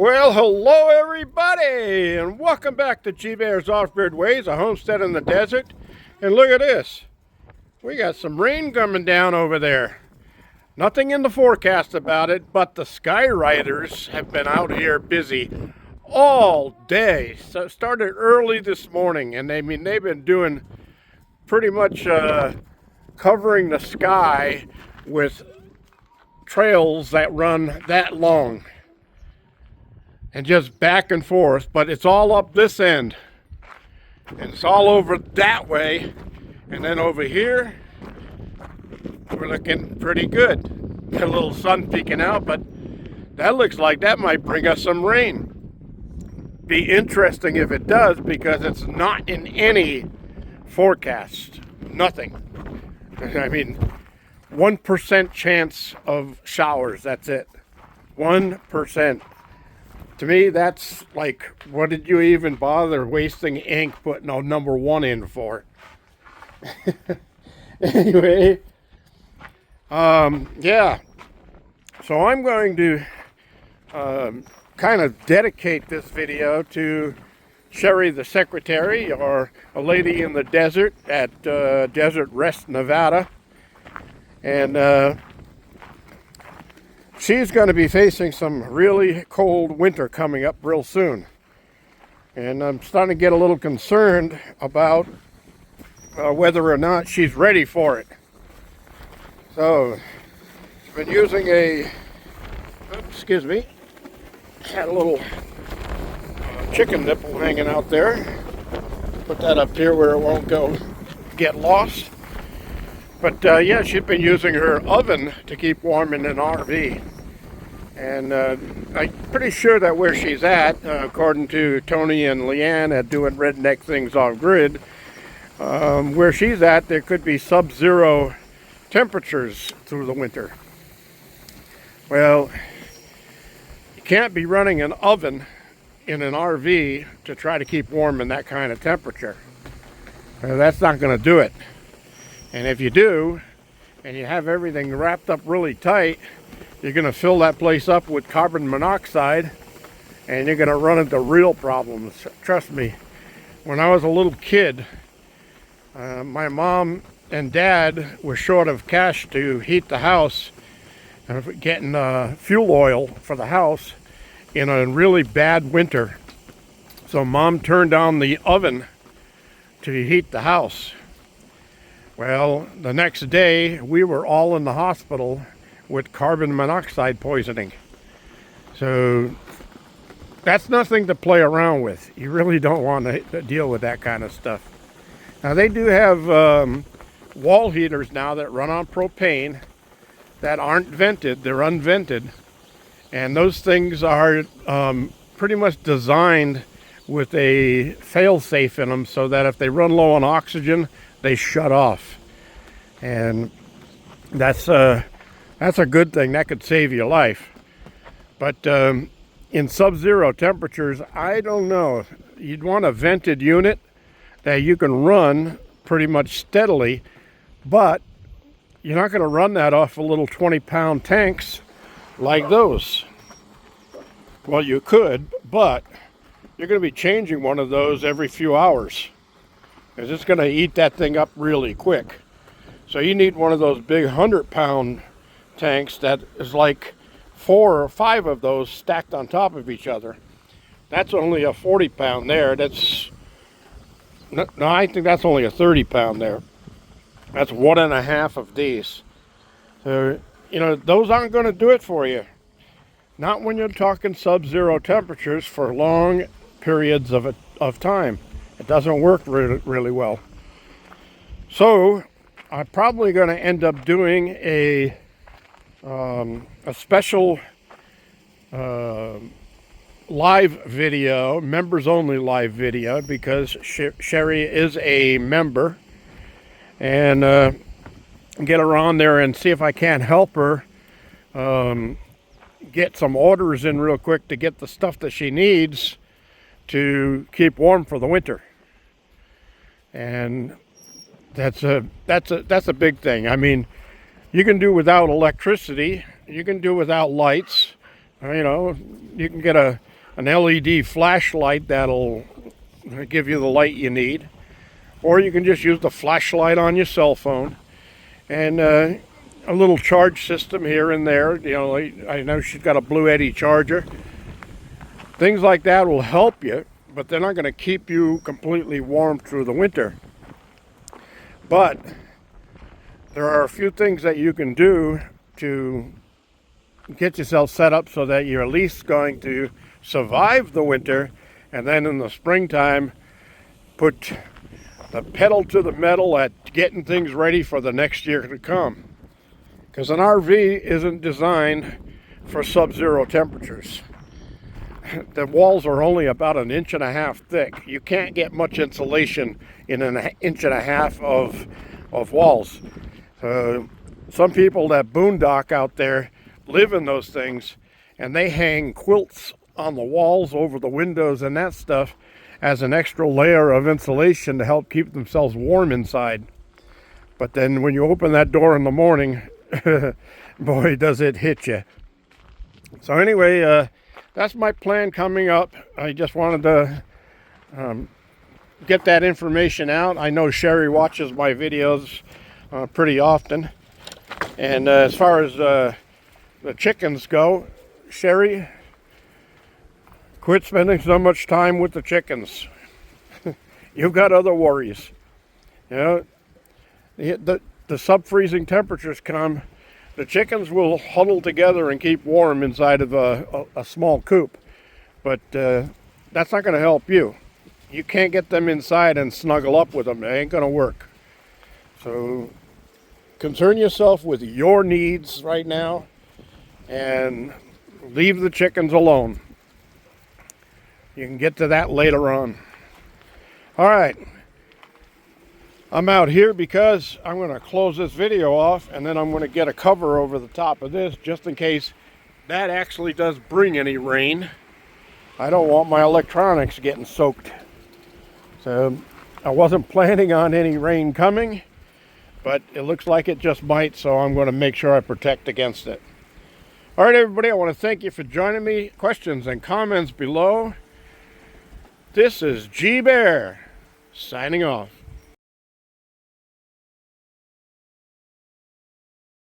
Well, hello everybody, and welcome back to G-Bear's Off-Grid Ways, a homestead in the desert. And look at this. We got some rain coming down over there. Nothing in the forecast about it, but the Skyriders have been out here busy all day. So it started early this morning, and they've been doing pretty much covering the sky with trails that run that long. And just back and forth, but it's all up this end. And it's all over that way. And then over here, we're looking pretty good. Got a little sun peeking out, but that looks like that might bring us some rain. Be interesting if it does, because it's not in any forecast. Nothing. I mean, 1% chance of showers, that's it. 1%. To me, that's like, what did you even bother wasting ink putting a number 1 in for? Anyway, yeah. So I'm going to kind of dedicate this video to Sherry the secretary, or a lady in the desert at Desert Rest, Nevada. And she's going to be facing some really cold winter coming up real soon. And I'm starting to get a little concerned about whether or not she's ready for it. So, she's been using excuse me, had a little chicken nipple hanging out there. Put that up here where it won't get lost. But yeah, she's been using her oven to keep warm in an RV. And I'm pretty sure that where she's at, according to Tony and Leanne at Doing Redneck Things Off Grid, where she's at, there could be sub-zero temperatures through the winter. Well, you can't be running an oven in an RV to try to keep warm in that kind of temperature. That's not going to do it. And if you do, and you have everything wrapped up really tight, you're going to fill that place up with carbon monoxide, and you're going to run into real problems. Trust me, when I was a little kid, my mom and dad were short of cash to heat the house, getting fuel oil for the house in a really bad winter. So mom turned on the oven to heat the house. Well, the next day, we were all in the hospital with carbon monoxide poisoning. So that's nothing to play around with. You really don't want to deal with that kind of stuff. Now, they do have wall heaters now that run on propane that aren't vented. They're unvented. And those things are pretty much designed with a fail-safe in them so that if they run low on oxygen, they shut off. And that's a good thing. That could save your life. But in sub-zero temperatures, I don't know. You'd want a vented unit that you can run pretty much steadily, but you're not going to run that off of little 20-pound tanks like those. Well, you could, but you're going to be changing one of those every few hours, because it's going to eat that thing up really quick. So you need one of those big 100-pound tanks that is like 4 or 5 of those stacked on top of each other. That's only a 40-pound there. No, I think that's only a 30-pound there. That's 1.5 of these. So, you know, those aren't going to do it for you. Not when you're talking sub-zero temperatures for long periods of time. It doesn't work really well. So I'm probably going to end up doing a special live video, members only live video, because Sherry is a member, and get her on there and see if I can't help her get some orders in real quick to get the stuff that she needs to keep warm for the winter. And that's a big thing. I mean, you can do without electricity, you can do without lights. You know, you can get a an LED flashlight that'll give you the light you need. Or you can just use the flashlight on your cell phone. And a little charge system here and there. You know, I know she's got a Blue Eddy charger. Things like that will help you, but they're not going to keep you completely warm through the winter. But there are a few things that you can do to get yourself set up so that you're at least going to survive the winter, and then in the springtime put the pedal to the metal at getting things ready for the next year to come. Because an RV isn't designed for sub-zero temperatures. The walls are only about 1.5 inches thick. You can't get much insulation in 1.5 inches of walls. Some people that boondock out there live in those things, and they hang quilts on the walls over the windows and that stuff as an extra layer of insulation to help keep themselves warm inside. But then when you open that door in the morning, boy, does it hit you. So anyway, that's my plan coming up. I just wanted to get that information out. I know Sherry watches my videos pretty often. And as far as the chickens go, Sherry, quit spending so much time with the chickens. You've got other worries. You know, the sub-freezing temperatures come, the chickens will huddle together and keep warm inside of a small coop. But that's not going to help you. You can't get them inside and snuggle up with them. It ain't going to work. So concern yourself with your needs right now and leave the chickens alone. You can get to that later on. All right. I'm out here because I'm going to close this video off, and then I'm going to get a cover over the top of this just in case that actually does bring any rain. I don't want my electronics getting soaked. So I wasn't planning on any rain coming, but it looks like it just might, so I'm going to make sure I protect against it. All right, everybody, I want to thank you for joining me. Questions and comments below. This is G Bear signing off.